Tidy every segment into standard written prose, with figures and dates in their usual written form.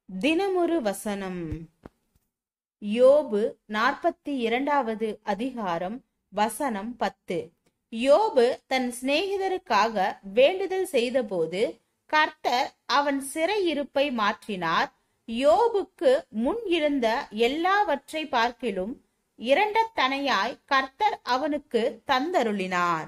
தினமொரு வசனம். யோபு 42வது அதிகாரம் வசனம் 10. யோபு தன் சிநேகிதருக்காக வேண்டுதல் செய்தபோது கர்த்தர் அவன் சிறையிருப்பை மாற்றினார். யோபுக்கு முன் இருந்த எல்லாவற்றை பார்க்கிலும் இரண்டத்தனையாய் கர்த்தர் அவனுக்கு தந்தருளினார்.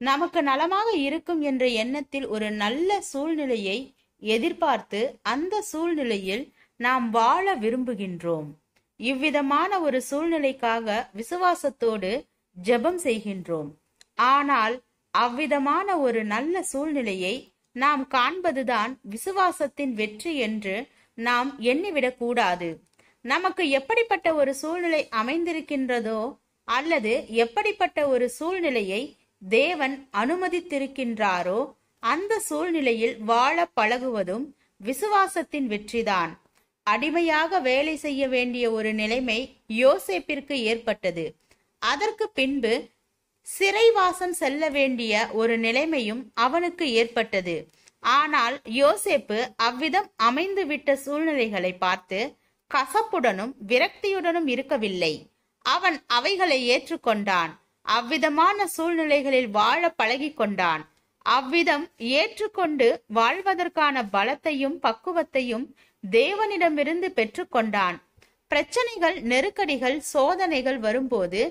நமக்கு நலமாக இருக்கும் என்ற எண்ணத்தில் ஒரு நல்ல சூழ்நிலையை எதிர்பார்த்து அந்த சூழ்நிலையில் நாம் வாழ விரும்புகின்றோம். இவ்விதமான ஒரு சூழ்நிலைக்காக விசுவாசத்தோடு ஜெபம் செய்கின்றோம். ஆனால் அவ்விதமான ஒரு நல்ல சூழ்நிலையை நாம் காண்பதுதான் விசுவாசத்தின் வெற்றி என்று நாம் எண்ணிவிடக் கூடாது. நமக்கு எப்படிப்பட்ட ஒரு சூழ்நிலை அமைந்திருக்கின்றதோ அல்லது எப்படிப்பட்ட ஒரு சூழ்நிலையை தேவன் அனுமதித்திருக்கின்றாரோ அந்த சூழ்நிலையில் வாழ பழகுவதும் விசுவாசத்தின் வெற்றிதான். அடிமையாக வேலை செய்ய வேண்டிய ஒரு நிலைமை யோசேப்பிற்கு ஏற்பட்டது. அதற்கு பின்பு சிறைவாசம் செல்ல வேண்டிய ஒரு நிலைமையும் அவனுக்கு ஏற்பட்டது. ஆனால் யோசேப்பு அவ்விதம் அமைந்துவிட்ட சூழ்நிலைகளை பார்த்து கசப்புடனும் விரக்தியுடனும் இருக்கவில்லை. அவன் அவைகளை ஏற்றுக்கொண்டான். அவ்விதமான சூழ்நிலைகளில் வாழ பழகி கொண்டான். அவ்விதம் ஏற்றுக்கொண்டு வாழ்வதற்கான பலத்தையும் பக்குவத்தையும் தேவனிடமிருந்து பெற்றுக்கொண்டான். பிரச்சனைகள், நெருக்கடிகள், சோதனைகள் வரும்போது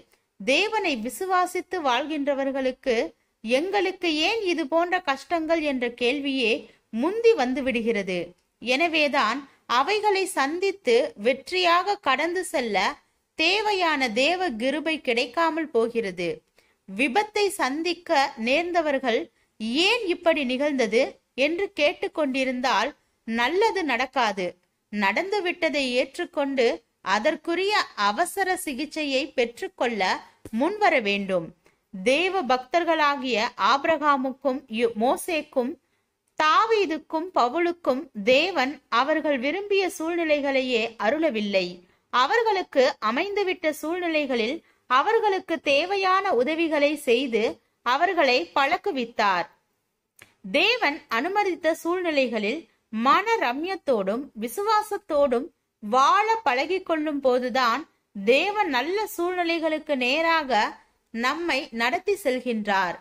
தேவனை விசுவாசித்து வாழ்கின்றவர்களுக்கு எங்களுக்கு ஏன் இது போன்ற கஷ்டங்கள் என்ற கேள்வியே முந்தி வந்து விடுகிறது. எனவேதான் அவைகளை சந்தித்து வெற்றியாக கடந்து செல்ல தேவையான தேவ கிருபை கிடைக்காமல் போகிறது. விபத்தை சந்திக்க நேர்ந்தவர்கள் ஏன் இப்படி நிகழ்ந்தது என்று கேட்டுக்கொண்டிருந்தால் நல்லது நடக்காது. நடந்துவிட்டதை ஏற்றுக்கொண்டு அதற்குரிய அவசர சிகிச்சையை பெற்றுக்கொள்ள முன்வர வேண்டும். தேவ பக்தர்களாகிய ஆபிரகாமுக்கும் மோசேக்கும் தாவீதுக்கும் பவுலுக்கும் தேவன் அவர்கள் விரும்பிய சூழ்நிலைகளையே அருளவில்லை. அவர்களுக்கு அமைந்துவிட்ட சூழ்நிலைகளில் அவர்களுக்கு தேவையான உதவிகளை செய்து அவர்களை பழக்குவித்தார். தேவன் அனுமதித்த சூழ்நிலைகளில் மன ரம்யத்தோடும் விசுவாசத்தோடும் வாழ பழகி கொள்ளும் போதுதான் தேவன் நல்ல சூழ்நிலைகளுக்கு நேராக நம்மை நடத்தி செல்கின்றார்.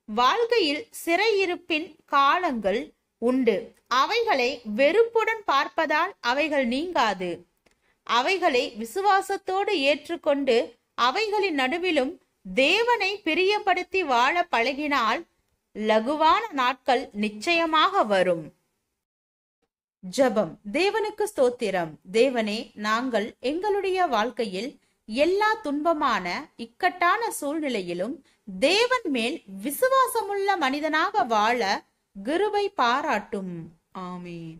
வாழ்க்கையில் சிறையிருப்பின் காலங்கள் உண்டு. அவைகளை வெறுப்புடன் பார்ப்பதால் அவைகள் நீங்காது. அவைகளை விசுவாசத்தோடு ஏற்றுக்கொண்டு அவைகளின் நடுவிலும் தேவனை பிரியப்படுத்தி வாழ பழகினால் லகுவான நாட்கள் நிச்சயமாக வரும். ஜெபம். தேவனுக்கு ஸ்தோத்திரம். தேவனே, நாங்கள் எங்களுடைய வாழ்க்கையில் எல்லா துன்பமான இக்கட்டான சூழ்நிலையிலும் தேவன் மேல் விசுவாசமுள்ள மனிதனாக வாழ கிருபை பாராட்டும். ஆமென்.